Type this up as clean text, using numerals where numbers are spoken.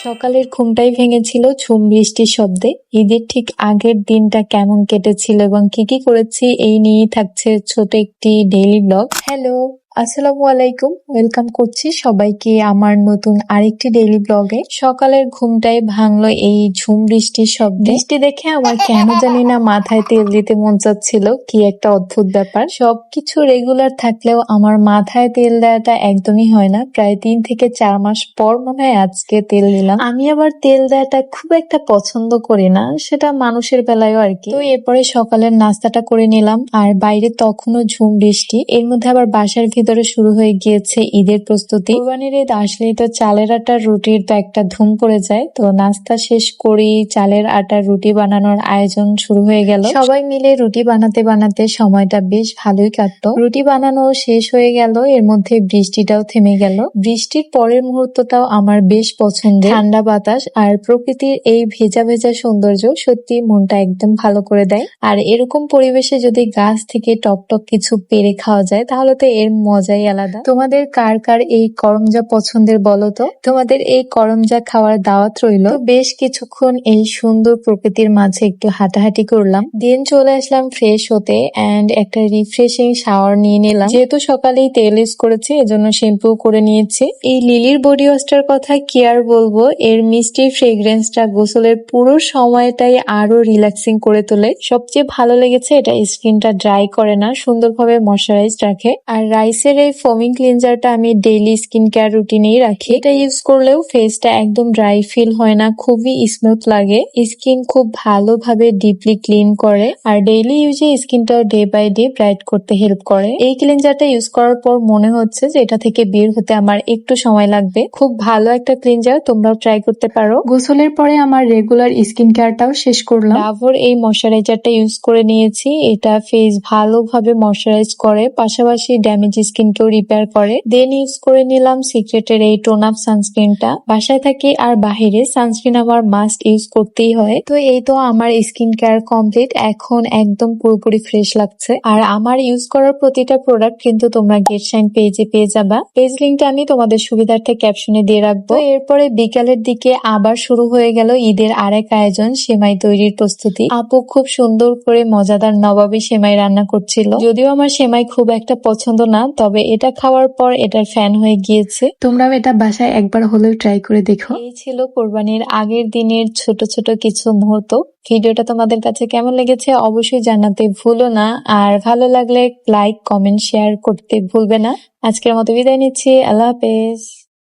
সকালের ঘুমটাই ভেঙেছিল ঝুম বৃষ্টির শব্দে। ঈদের ঠিক আগের দিনটা কেমন কেটেছিল এবং কি কি করেছি এই নিয়েই থাকছে ছোট একটি ডেইলি ব্লগ। হ্যালো, আসসালামু আলাইকুম, ওয়েলকাম করছি সবাইকে আমার নতুন আরেকটি ডেইলি ব্লগে। সকালের ঘুমটাই ভাঙলো এই ঝুম বৃষ্টির শব্দে। বৃষ্টি দেখে আমার কেন জানি না মাথায় তেল দিতে মন চাচ্ছিল, কি একটা অদ্ভুত ব্যাপার। সবকিছু রেগুলার থাকলেও আমার মাথায় তেল দেওয়াটা একদমই হয় না। প্রায় 3 থেকে 4 মাস পর মনে হয় আজকে তেল দিলাম। আমি আবার তেল দেওয়াটা খুব একটা পছন্দ করি না, সেটা মানুষের বেলায়ও আর কি। তো এরপরে সকালের নাস্তাটা করে নিলাম, আর বাইরে তখনও ঝুম বৃষ্টি, এর মধ্যে আবার বাসার ভিতরে শুরু হয়ে গিয়েছে ঈদের প্রস্তুতি। কোরবানির ঈদ আসলেই তো চালের আটার রুটির তো একটা ধুম পড়ে যায়। তো নাস্তা শেষ করেই চালের আটার রুটি বানানোর আয়োজন শুরু হয়ে গেল। সবাই মিলে রুটি বানাতে বানাতে সময়টা বেশ ভালোই কাটতো। রুটি বানানো শেষ হয়ে গেল, এর মধ্যে বৃষ্টিটাও থেমে গেল। বৃষ্টির পরের মুহূর্তটাও আমার বেশ পছন্দের। ঠান্ডা বাতাস আর প্রকৃতির এই ভেজা ভেজা সৌন্দর্য সত্যি মনটা একদম ভালো করে দেয়। আর এরকম পরিবেশে যদি গাছ থেকে টক টক কিছু পেরে খাওয়া যায় তাহলে তো এর মজাই আলাদা। তোমাদের কার কার এই করমজা পছন্দের বলো তো? তোমাদের এই করমজা খাওয়ার দাওয়াত রইল। বেশ কিছুক্ষণ এই সুন্দর প্রকৃতির মাঝে একটু হাঁটাহাঁটি করলাম, দিন চলে আসলাম ফ্রেশ হতে এন্ড একটা রিফ্রেশিং শাওয়ার নিয়ে নিলাম। যেহেতু সকালেই তেল ইউজ করেছি এজন্য শ্যাম্পু করে নিয়েছি। এই লিলির বডি ওয়াশটার কথা কি আর বলবো, এর মিষ্টি ফ্রেগ্রেন্সটা গোসলের পুরো সময়টাই আরো রিল্যাক্সিং করে তোলে। সবচেয়ে ভালো লেগেছে এটা স্কিনটা ড্রাই করে না, সুন্দরভাবে ময়শ্চারাইজড রাখে। আর রাইসের এই ফোমিং ক্লিনজারটা আমি ডেইলি স্কিন কেয়ার রুটিনেই রাখি। এটা ইউজ করলেও ফেসটা একদম ড্রাই ফিল হয় না, খুবই স্মুথ লাগে। স্কিন খুব ভালোভাবে ডিপলি ক্লিন করে আর ডেইলি ইউজে স্কিনটাও ডে বাই ডে ব্রাইট করতে হেল্প করে। এই ক্লিনজারটা ইউজ করার পর মনে হচ্ছে যে এটা থেকে বের হতে আমার একটু সময় লাগবে। খুব ভালো একটা ক্লিনজার, তোমরাও ট্রাই করতে পারো। গোসলের পরে আমার রেগুলার স্কিন কেয়ারটাও শেষ করলাম। ডাভর এই ময়শ্চারাইজারটা ইউজ করে নিয়েছি। এটা ফেস ভালোভাবে ময়শ্চারাইজ করে, পাশাপাশি ড্যামেজ স্কিনকেও রিপেয়ার করে। দেন ইউজ করে নিলাম সিক্রেটের এই টোন আপ সানস্ক্রিনটা। বাসায় থাকি আর বাহিরে সানস্ক্রিন আমার মাস্ট ইউজ করতেই হয়। তো এই তো আমার স্কিন কেয়ার কমপ্লিট, এখন একদম পুরোপুরি ফ্রেশ লাগছে। আর আমার ইউজ করার প্রতিটা প্রোডাক্ট কিন্তু তোমরা গেটশাইন পেজে পেয়ে যাবা। পেজ লিঙ্কটা আমি তোমাদের সুবিধার্থে ক্যাপশনে দিয়ে রাখবো। এরপরে বিকালের দিকে আবার শুরু হয়ে গেল ঈদের আরেক আয়োজন, সেমাই তৈরির প্রস্তুতি। আপু খুব সুন্দর করে মজাদার নবাবী সেমাই রান্না করছিল। যদিও আমার সেমাই খুব একটা পছন্দ না, তবে এটা খাওয়ার পর এটার ফ্যান হয়ে গিয়েছে। তোমরাও এটা বাসায় একবার হলেও ট্রাই করে দেখো। এই ছিল কোরবানির আগের দিনের ছোট ছোট কিছু মুহূর্ত। ভিডিওটা তোমাদের কাছে কেমন লেগেছে অবশ্যই জানাতে ভুলো না, আর ভালো লাগলে লাইক কমেন্ট শেয়ার করতে ভুলবে না। আজকের মতো বিদায় নিচ্ছি, আল্লাহ হাফেজ।